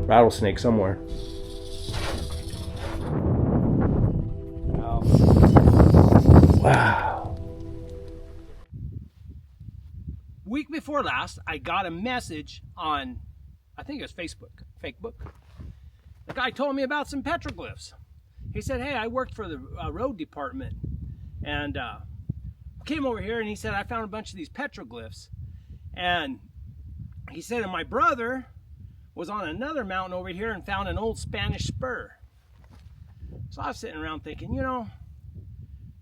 rattlesnake somewhere. Wow. Week before last, I got a message on, I think it was Facebook. The guy told me about some petroglyphs. He said, hey, I worked for the road department, and came over here, and he said, I found a bunch of these petroglyphs. And he said, and my brother was on another mountain over here and found an old Spanish spur. So I was sitting around thinking, you know,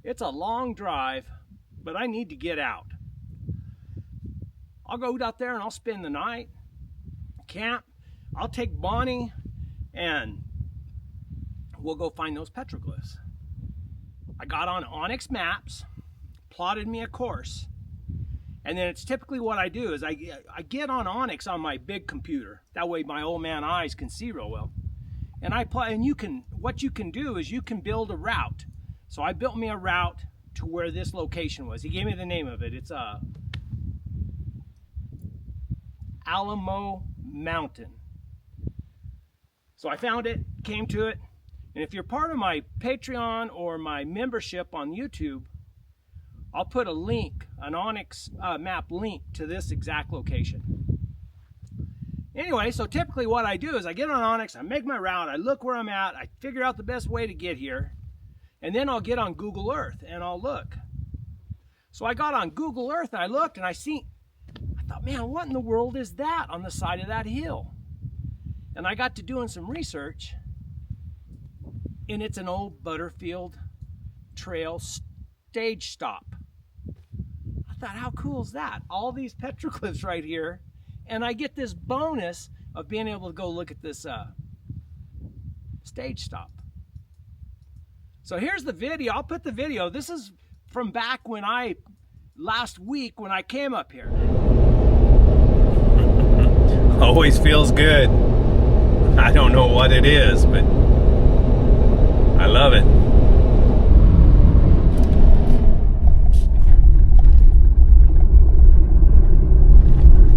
it's a long drive, but I need to get out. I'll go out there and I'll spend the night, camp. I'll take Bonnie and we'll go find those petroglyphs. I got on OnX Maps, plotted me a course, and then it's typically what I do is I get on OnX on my big computer. That way my old man eyes can see real well. And what you can do is you can build a route. So I built me a route to where this location was. He gave me the name of it. It's Alamo Mountain. So I found it, came to it, and if you're part of my Patreon or my membership on YouTube, I'll put a link, an OnX map link to this exact location. Anyway, so typically what I do is I get on OnX, I make my route, I look where I'm at, I figure out the best way to get here, and then I'll get on Google Earth and I'll look. So I got on Google Earth and I looked and I thought, man, what in the world is that on the side of that hill? And I got to doing some research, and it's an old Butterfield Trail stage stop. I thought, how cool is that? All these petroglyphs right here, and I get this bonus of being able to go look at this stage stop. So here's the video. I'll put the video. This is from back when last week when I came up here. Always feels good. I don't know what it is, but I love it.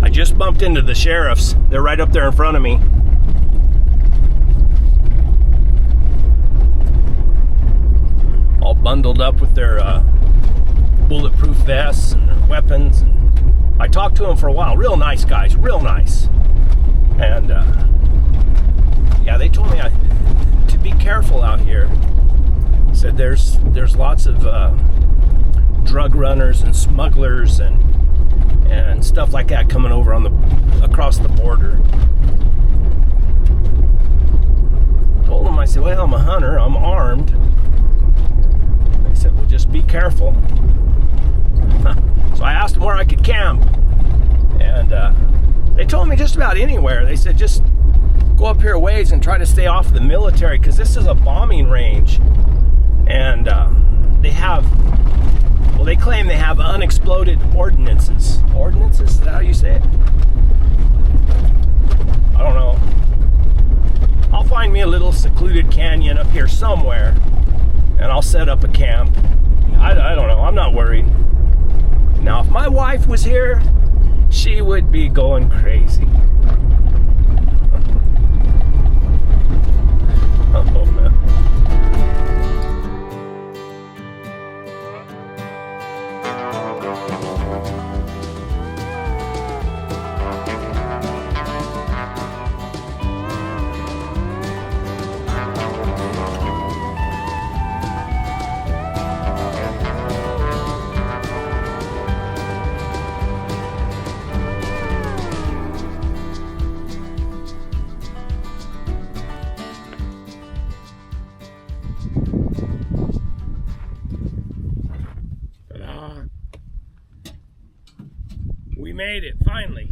I just bumped into the sheriffs. They're right up there in front of me. All bundled up with their bulletproof vests and their weapons. And I talked to them for a while. Real nice guys, real nice. And yeah, they told me to be careful out here. Said there's lots of drug runners and smugglers and stuff like that coming over across the border. Told them, I said, well, I'm a hunter, I'm armed. They said, well, just be careful. So I asked them where I could camp, and they told me just about anywhere. They said just go up here a ways and try to stay off the military, because this is a bombing range, and they claim they have unexploded ordnances. Ordnances, is that how you say it? I don't know. I'll find me a little secluded canyon up here somewhere, and I'll set up a camp. I don't know, I'm not worried. Now, if my wife was here, she would be going crazy. Oh, man. We made it, finally.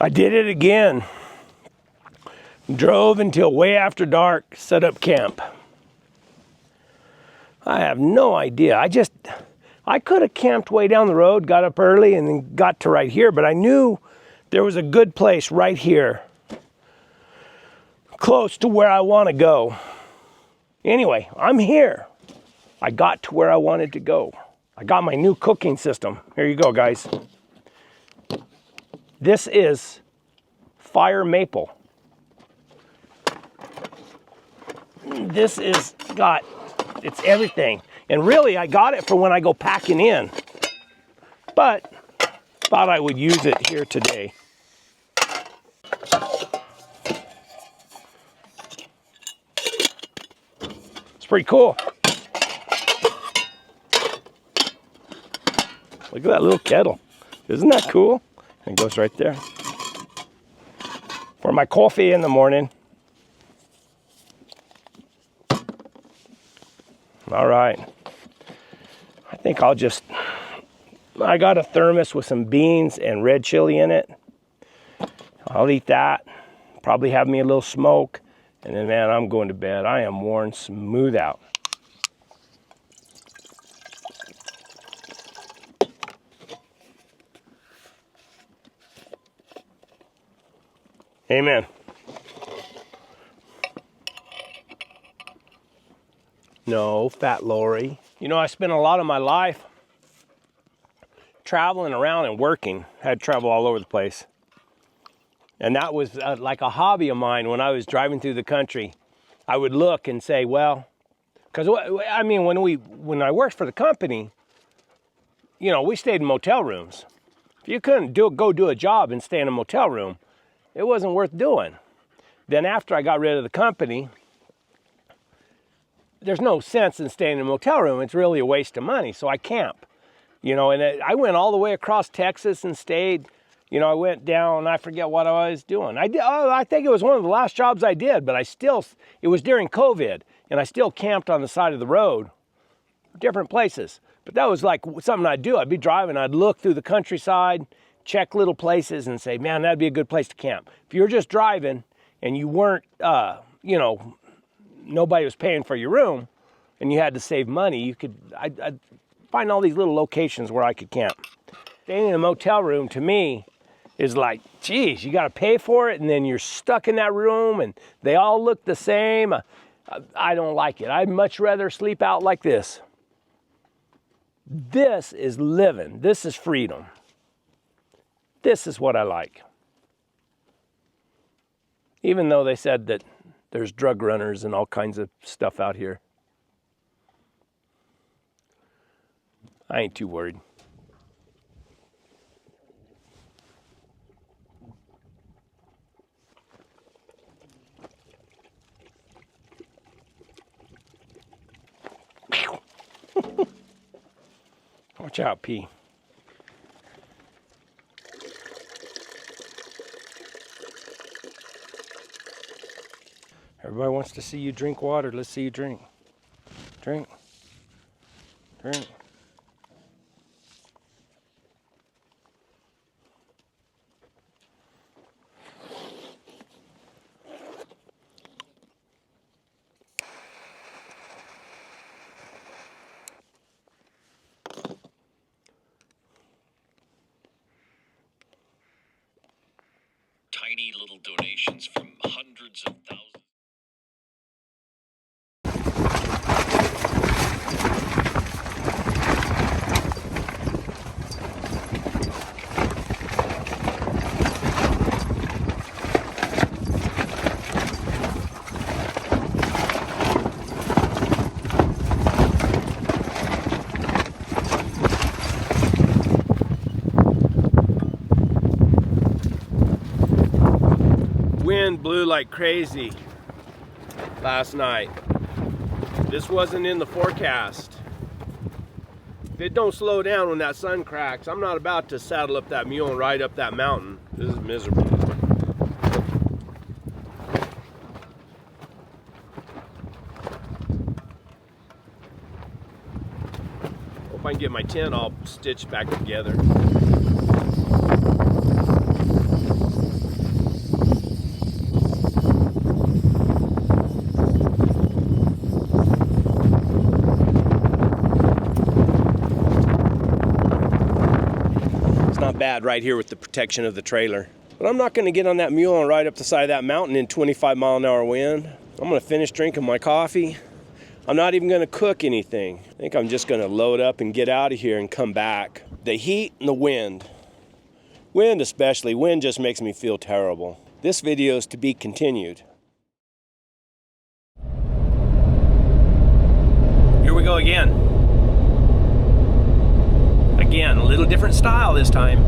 I did it again. Drove until way after dark, set up camp. I have no idea. I could have camped way down the road, got up early, and then got to right here, but I knew there was a good place right here, close to where I want to go. Anyway, I'm here. I got to where I wanted to go. I got my new cooking system. Here you go, guys. This is fire maple. This is it's everything. And really, I got it for when I go packing in. But thought I would use it here today. It's pretty cool. Look at that little kettle. Isn't that cool? It goes right there. For my coffee in the morning. All right. I think I got a thermos with some beans and red chili in it. I'll eat that. Probably have me a little smoke. And then, man, I'm going to bed. I am worn smooth out. Amen. No, Fat Lori. You know, I spent a lot of my life traveling around and working. Had to travel all over the place. And that was like a hobby of mine when I was driving through the country. I would look and say, well, because I mean, when I worked for the company, you know, we stayed in motel rooms. If you couldn't go do a job and stay in a motel room, it wasn't worth doing. Then after I got rid of the company, there's no sense in staying in a motel room. It's really a waste of money. So I camp, you know, and I went all the way across Texas and stayed. You know, I went down, I forget what I was doing. I think it was one of the last jobs I did, but it was during COVID, and I still camped on the side of the road, different places. But that was like something I'd do. I'd be driving, I'd look through the countryside, check little places and say, man, that'd be a good place to camp. If you were just driving and you weren't, you know, nobody was paying for your room and you had to save money, I'd find all these little locations where I could camp. Staying in a motel room, to me, is like, geez, you got to pay for it, and then you're stuck in that room, and they all look the same. I don't like it. I'd much rather sleep out like this. This is living. This is freedom. This is what I like. Even though they said that there's drug runners and all kinds of stuff out here. I ain't too worried. Watch out, P. Everybody wants to see you drink water. Let's see you drink. Drink. Drink. Tiny little donations from hundreds of thousands. Wind blew like crazy last night. This wasn't in the forecast. If it don't slow down when that sun cracks, I'm not about to saddle up that mule and ride up that mountain. This is miserable. Hope I can get my tent all stitched back together. not bad right here with the protection of the trailer. But I'm not going to get on that mule and ride up the side of that mountain in 25-mile-an-hour wind. I'm going to finish drinking my coffee. I'm not even going to cook anything. I think I'm just going to load up and get out of here and come back. The heat and the wind. Wind especially. Wind just makes me feel terrible. This video is to be continued. Here we go again. Again, a little different style this time.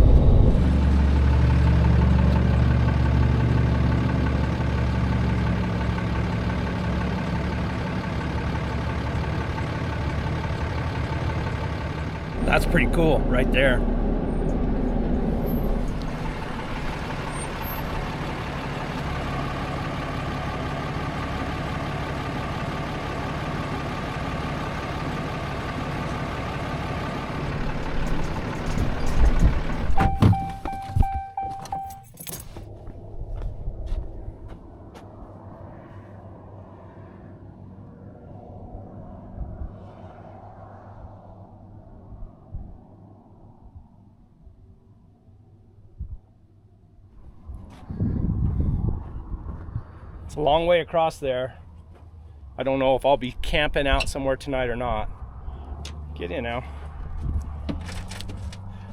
That's pretty cool right there. It's a long way across there. I don't know if I'll be camping out somewhere tonight or not. Get in now.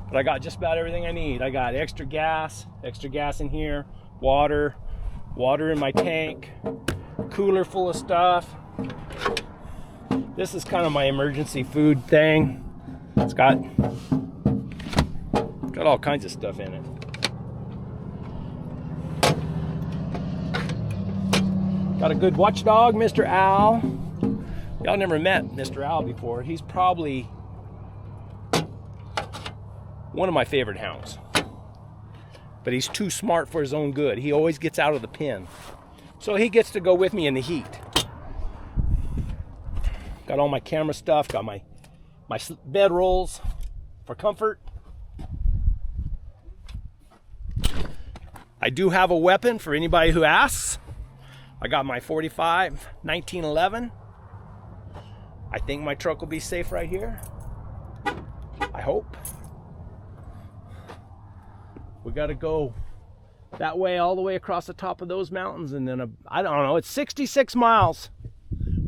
But I got just about everything I need. I got extra gas in here, water in my tank, cooler full of stuff. This is kind of my emergency food thing. It's got all kinds of stuff in it. Got a good watchdog, Mr. Owl. Y'all never met Mr. Owl before. He's probably one of my favorite hounds. But he's too smart for his own good. He always gets out of the pen. So he gets to go with me in the heat. Got all my camera stuff, got my bed rolls for comfort. I do have a weapon for anybody who asks. I got my 45 1911. I think my truck will be safe right here. I hope. We got to go that way all the way across the top of those mountains, and then I don't know, it's 66 miles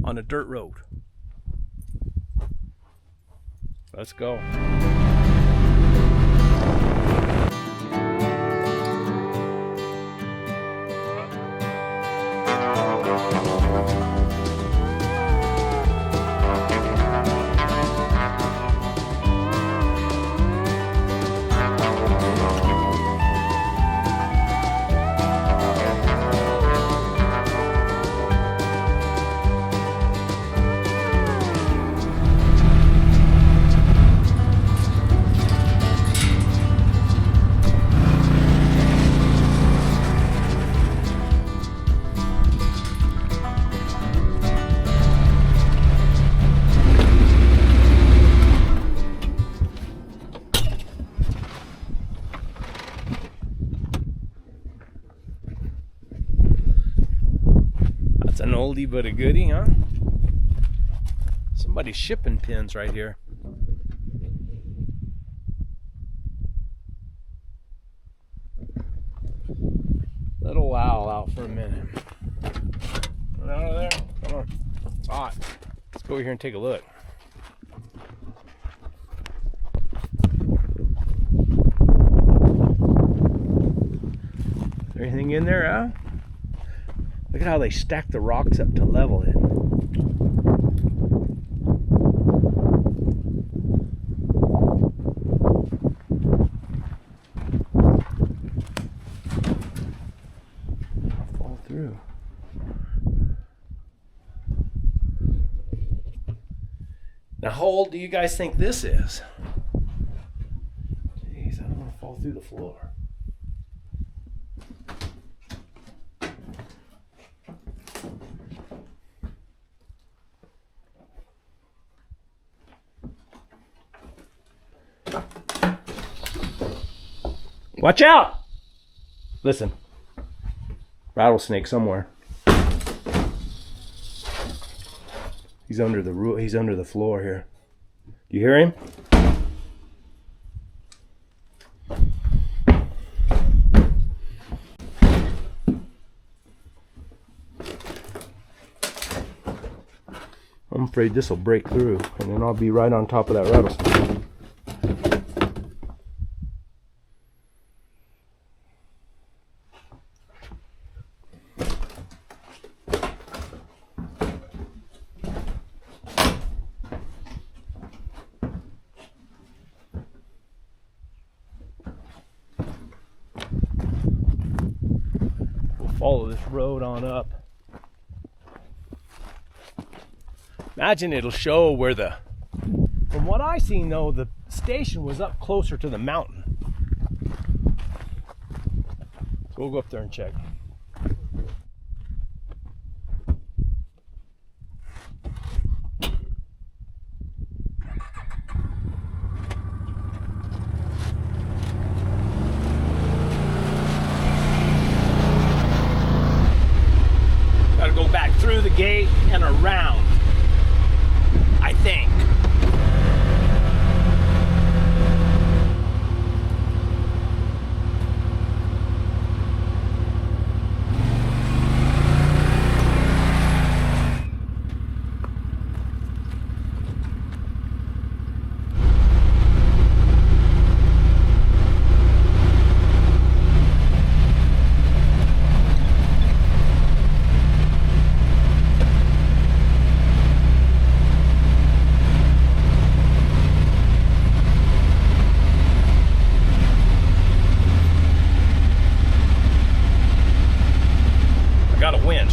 on a dirt road. Let's go. That's an oldie but a goodie, huh? Somebody's shipping pins right here. Little owl out for a minute. Get out of there. Come on. It's hot. Let's go over here and take a look. Is there anything in there, huh? Look at how they stack the rocks up to level it. I'll fall through. Now how old do you guys think this is? Jeez, I don't want to fall through the floor. Watch out! Listen, rattlesnake somewhere. He's under the floor here. You hear him? afraid this will break through, and then I'll be right on top of that rattlesnake. Follow this road on up. Imagine it'll show where from what I seen though, the station was up closer to the mountain. So we'll go up there and check. Go back through the gate and around, I think.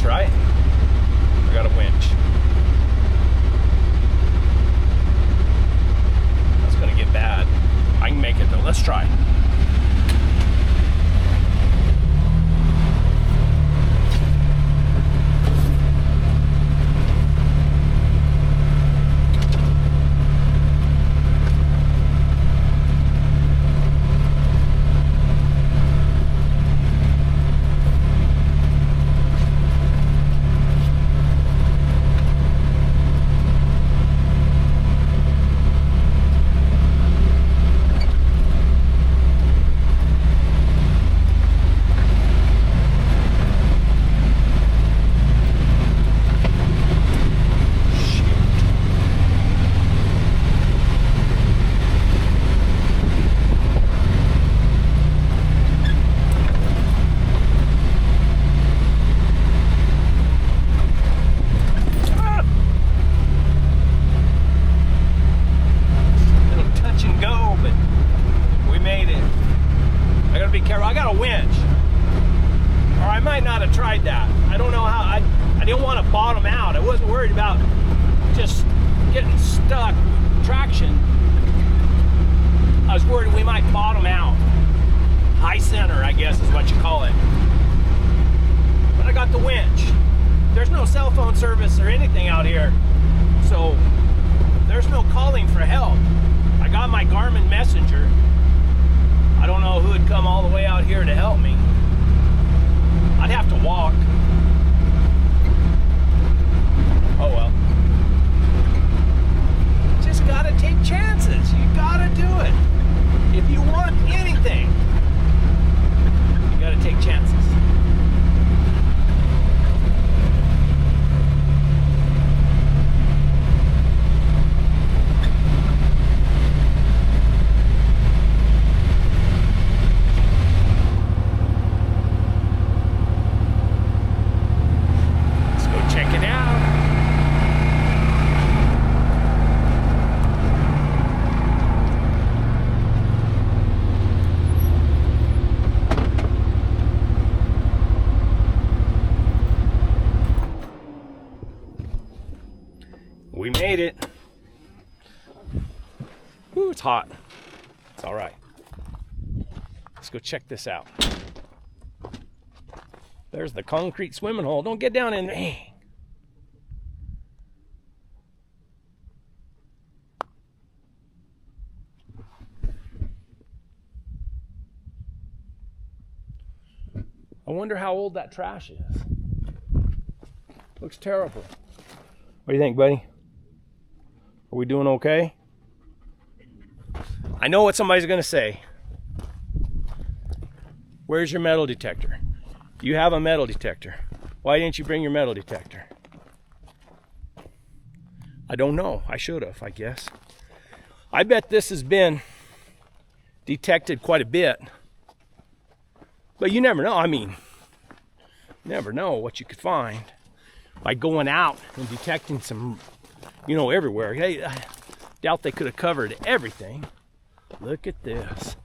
Right? I got a winch. That's gonna get bad. I can make it though. Let's try. I got a winch, or I might not have tried that. I don't know how. I didn't want to bottom out. I wasn't worried about just getting stuck with traction. I was worried we might bottom out. High center, I guess is what you call it. But I got the winch. There's no cell phone service or anything out here, so there's no calling for help. I got my Garmin Messenger. I don't know who would come all the way out here to help me. I'd have to walk. Oh well. Just gotta take chances. You gotta do it. If you want anything, you gotta take chances. We made it. Ooh, it's hot. It's all right. Let's go check this out. There's the concrete swimming hole. Don't get down in there. I wonder how old that trash is. Looks terrible. What do you think, buddy? Are we doing okay? I know what somebody's gonna say. Where's your metal detector? You have a metal detector. Why didn't you bring your metal detector? I don't know. I should have, I guess. I bet this has been detected quite a bit. But you never know. I mean, you never know what you could find by going out and detecting some, you know, everywhere. Hey, I doubt they could have covered everything. Look at this.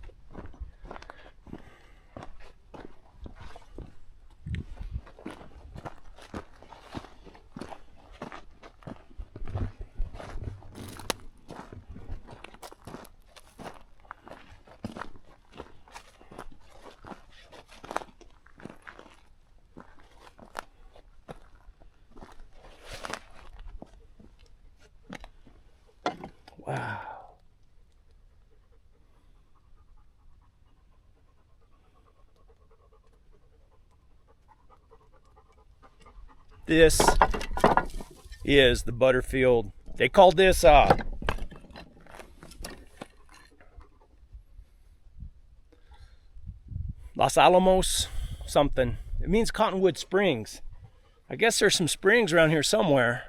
Wow. This is the Butterfield. They called this Los Alamos something. It means Cottonwood Springs. I guess there's some springs around here somewhere.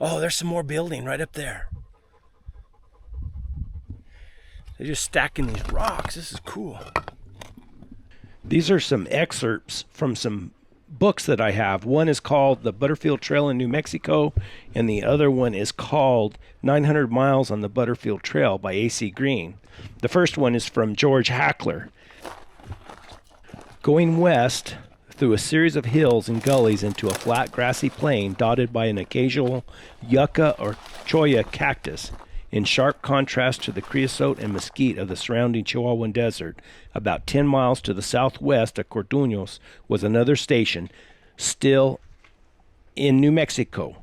Oh, there's some more building right up there. They're just stacking these rocks. This is cool. These are some excerpts from some books that I have. One is called The Butterfield Trail in New Mexico, and the other one is called 900 Miles on the Butterfield Trail by A.C. Green. The first one is from George Hackler. Going west through a series of hills and gullies into a flat grassy plain dotted by an occasional yucca or cholla cactus, in sharp contrast to the creosote and mesquite of the surrounding Chihuahuan Desert. About 10 miles to the southwest of Corduños was another station, still in New Mexico.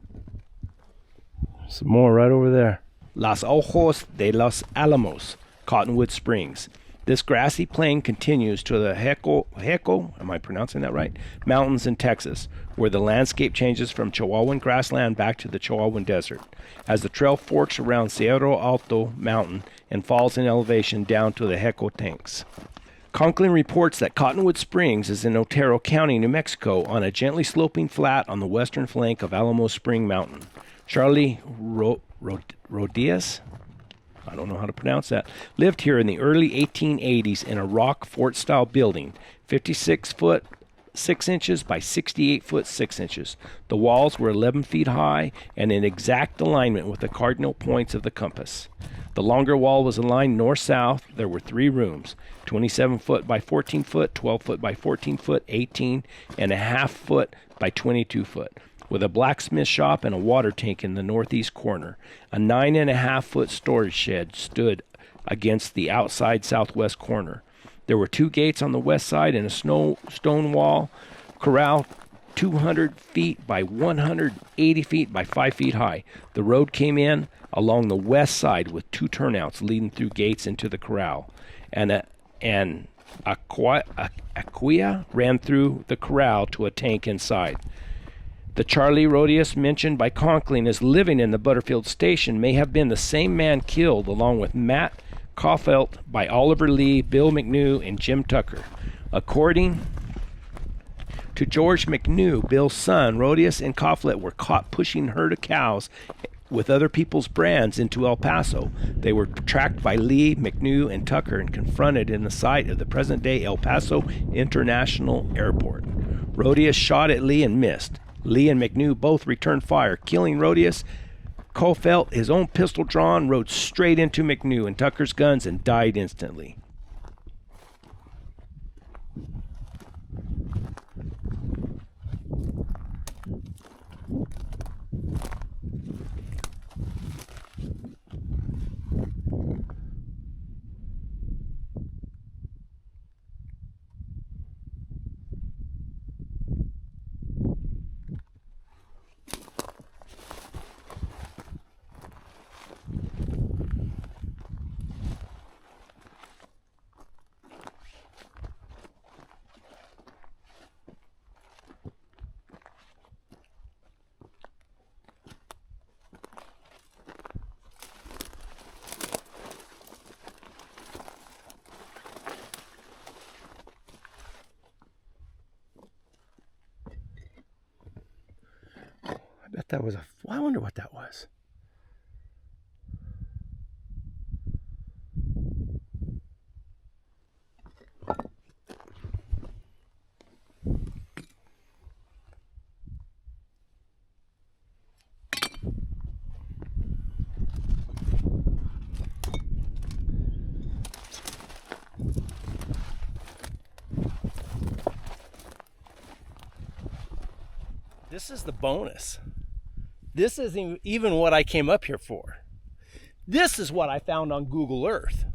Some more right over there. Los Ojos de los Alamos, Cottonwood Springs. This grassy plain continues to the Heco, am I pronouncing that right? Mountains in Texas, where the landscape changes from Chihuahuan grassland back to the Chihuahuan Desert, as the trail forks around Cerro Alto Mountain and falls in elevation down to the Heco tanks. Conklin reports that Cottonwood Springs is in Otero County, New Mexico, on a gently sloping flat on the western flank of Alamo Spring Mountain. Charlie Rodias, I don't know how to pronounce that, lived here in the early 1880s in a rock fort-style building, 56 foot 6 inches by 68 foot 6 inches. The walls were 11 feet high and in exact alignment with the cardinal points of the compass. The longer wall was aligned north-south. There were 3 rooms, 27 foot by 14 foot, 12 foot by 14 foot, 18 and a half foot by 22 foot. With a blacksmith shop and a water tank in the northeast corner. A 9.5 foot storage shed stood against the outside southwest corner. There were 2 gates on the west side and a stone wall corral 200 feet by 180 feet by 5 feet high. The road came in along the west side with 2 turnouts leading through gates into the corral. And an aquia ran through the corral to a tank inside. The Charlie Rodias mentioned by Conklin as living in the Butterfield station may have been the same man killed along with Matt Caufelt by Oliver Lee, Bill McNew, and Jim Tucker. According to George McNew, Bill's son, Rodias and Caufelt were caught pushing a herd of cows with other people's brands into El Paso. They were tracked by Lee, McNew, and Tucker and confronted in the site of the present-day El Paso International Airport. Rodias shot at Lee and missed. Lee and McNew both returned fire, killing Rodias. Caufelt, his own pistol drawn, rode straight into McNew and Tucker's guns and died instantly. thought that was I wonder what that was. This is the bonus. This isn't even what I came up here for. This is what I found on Google Earth.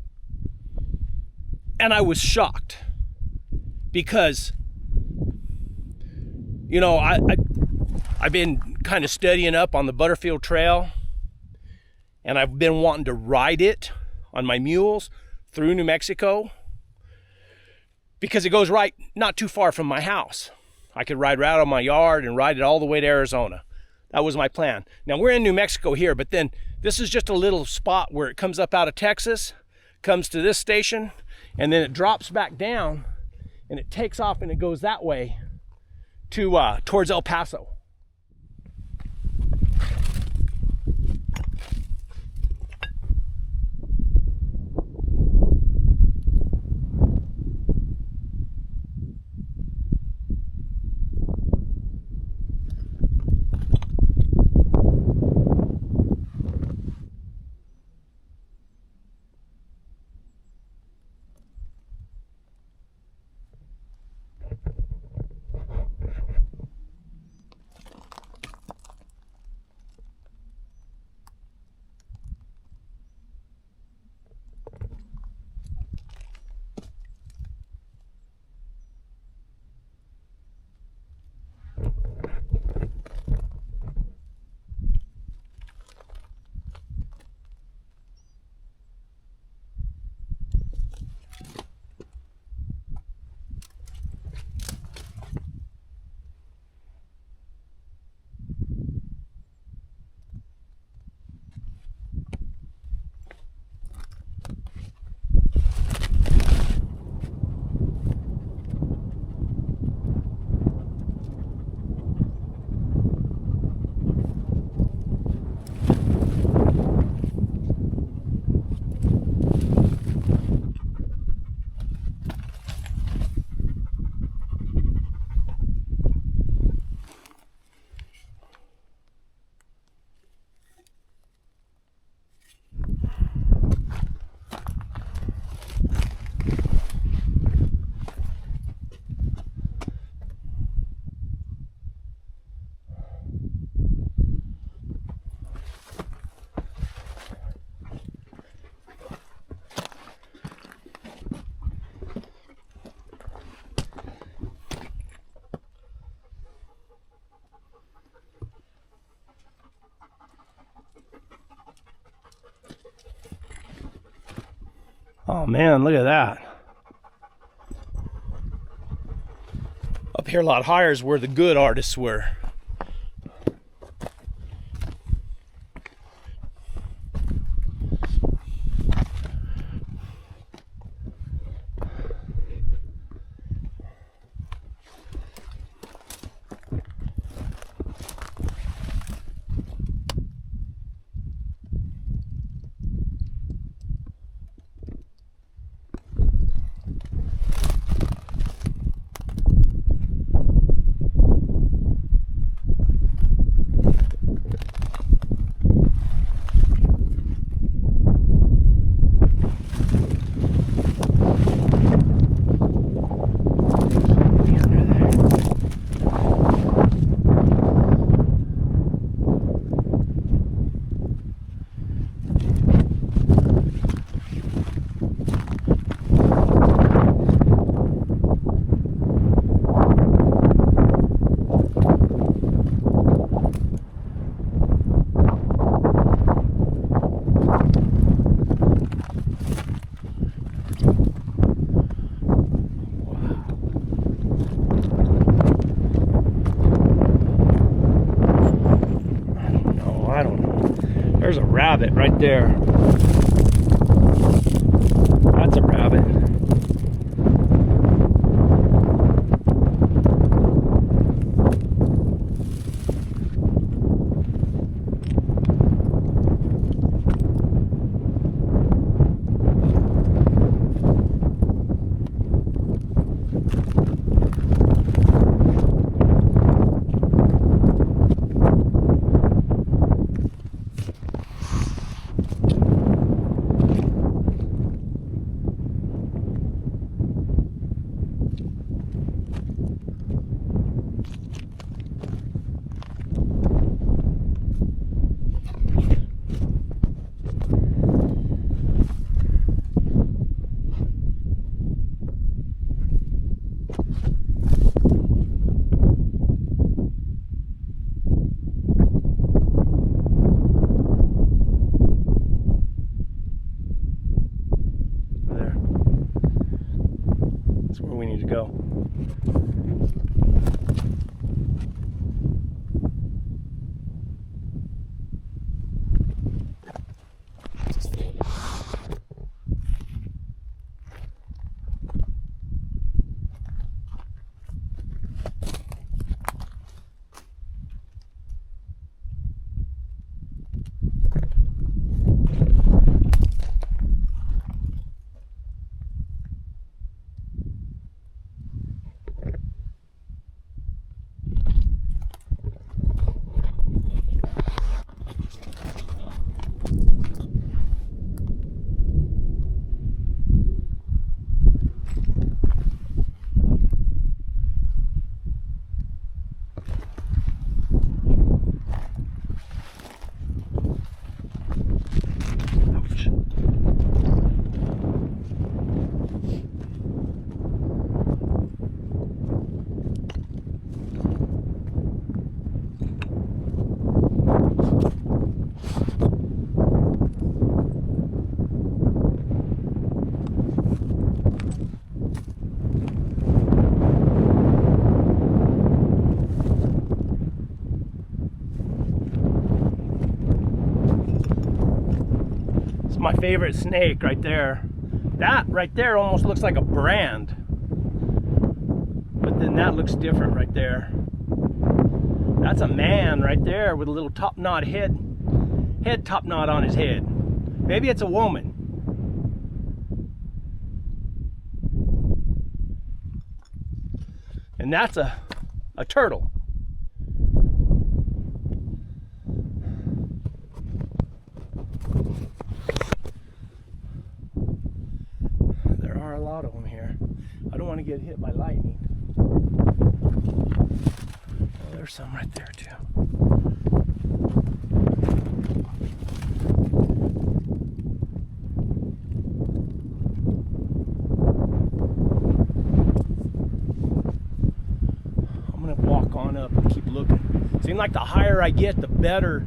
And I was shocked because, you know, I've been kind of studying up on the Butterfield Trail, and I've been wanting to ride it on my mules through New Mexico because it goes right not too far from my house. I could ride right out of my yard and ride it all the way to Arizona. That was my plan. Now we're in New Mexico here, but then this is just a little spot where it comes up out of Texas, comes to this station, and then it drops back down and it takes off and it goes that way to towards El Paso. Oh man, look at that. Up here a lot higher is where the good artists were. There's a rabbit right there. That's a rabbit. we need to go. My favorite snake right there. That right there almost looks like a brand, but then that looks different right there. That's a man right there with a little top knot head top knot on his head. Maybe it's a woman. And that's a turtle. A lot of them here. I don't want to get hit by lightning. Oh, there's some right there too. I'm gonna walk on up and keep looking. Seems like the higher I get, the better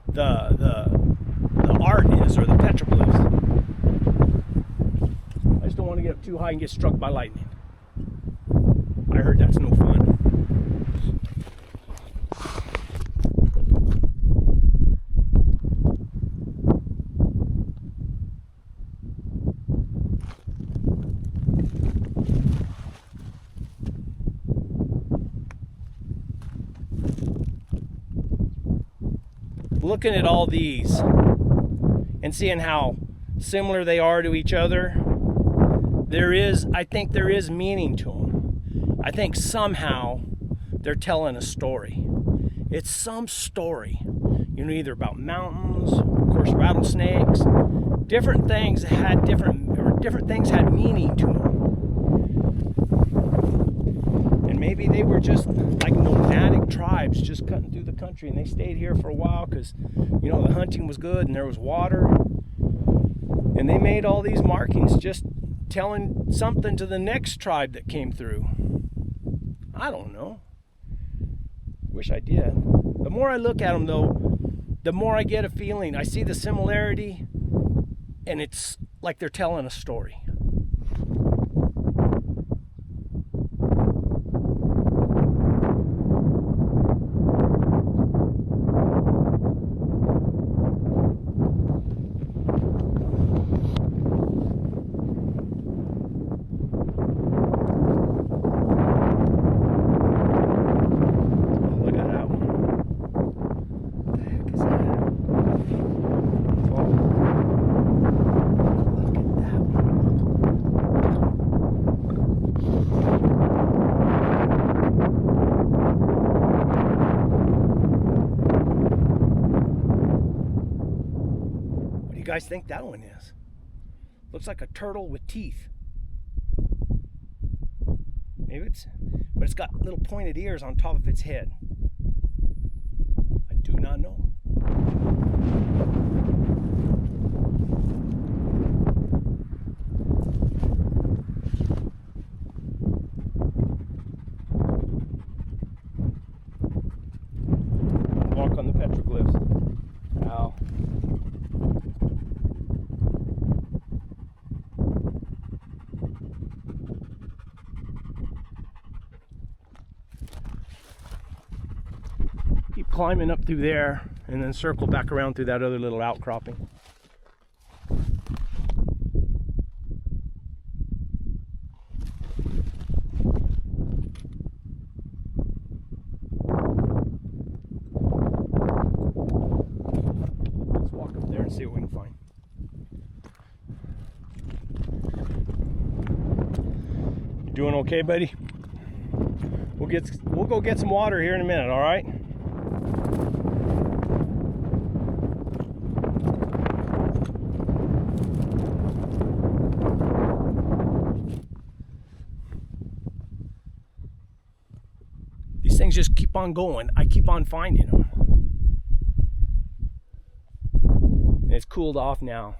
the art is, or the petroglyphs. Don't want to get up too high and get struck by lightning. I heard that's no fun. Looking at all these and seeing how similar they are to each other, I think there is meaning to them. I think somehow they're telling a story. It's some story, you know, either about mountains, of course, rattlesnakes, different things had things had meaning to them. And maybe they were just like nomadic tribes just cutting through the country, and they stayed here for a while because, you know, the hunting was good and there was water. And they made all these markings just telling something to the next tribe that came through. I don't know. Wish I did. The more I look at them though, the more I get a feeling. I see the similarity and it's like they're telling a story. You guys think that one is? Looks like a turtle with teeth. Maybe but it's got little pointed ears on top of its head. I do not know. Walk on the petroglyphs. Ow. climbing up through there and then circle back around through that other little outcropping. Let's walk up there and see what we can find. You doing okay, buddy? We'll go get some water here in a minute, all right? These things just keep on going. I keep on finding them. And it's cooled off now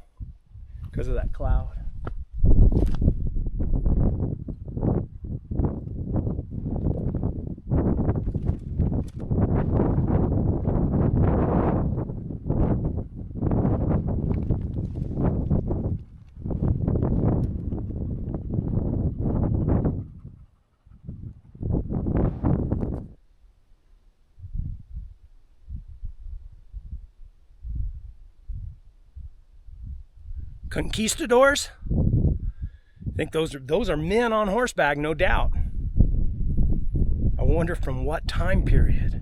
because of that cloud. Conquistadors? I think those are men on horseback, no doubt. I wonder from what time period.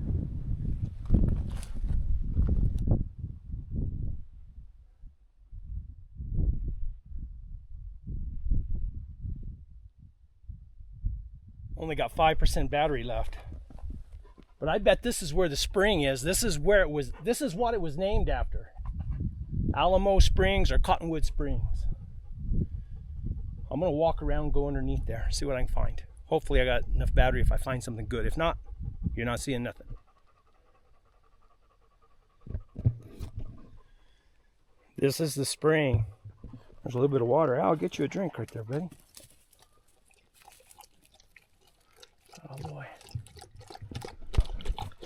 Only got 5% battery left. But I bet this is where the spring is. This is where it was. This is what it was named after. Alamo Springs or Cottonwood Springs. I'm gonna walk around, go underneath there, see what I can find. Hopefully I got enough battery if I find something good. If not, you're not seeing nothing. This is the spring. There's a little bit of water. I'll get you a drink right there, buddy. Oh boy.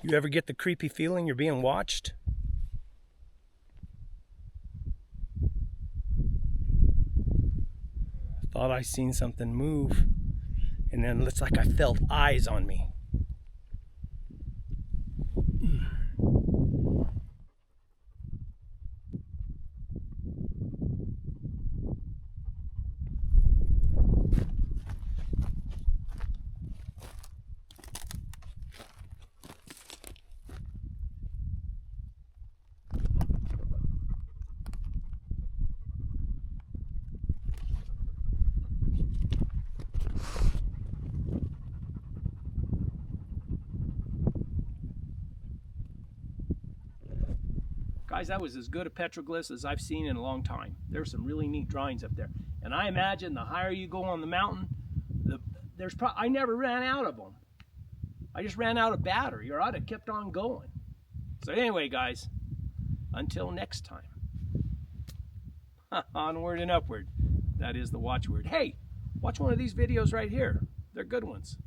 You ever get the creepy feeling you're being watched? Thought I seen something move, and then it's like I felt eyes on me. Guys, that was as good a petroglyphs as I've seen in a long time. There's some really neat drawings up there. And I imagine the higher you go on the mountain, I never ran out of them. I just ran out of battery, or I'd have kept on going. So anyway, guys, until next time. Onward and upward. That is the watchword. Hey, watch one of these videos right here. They're good ones.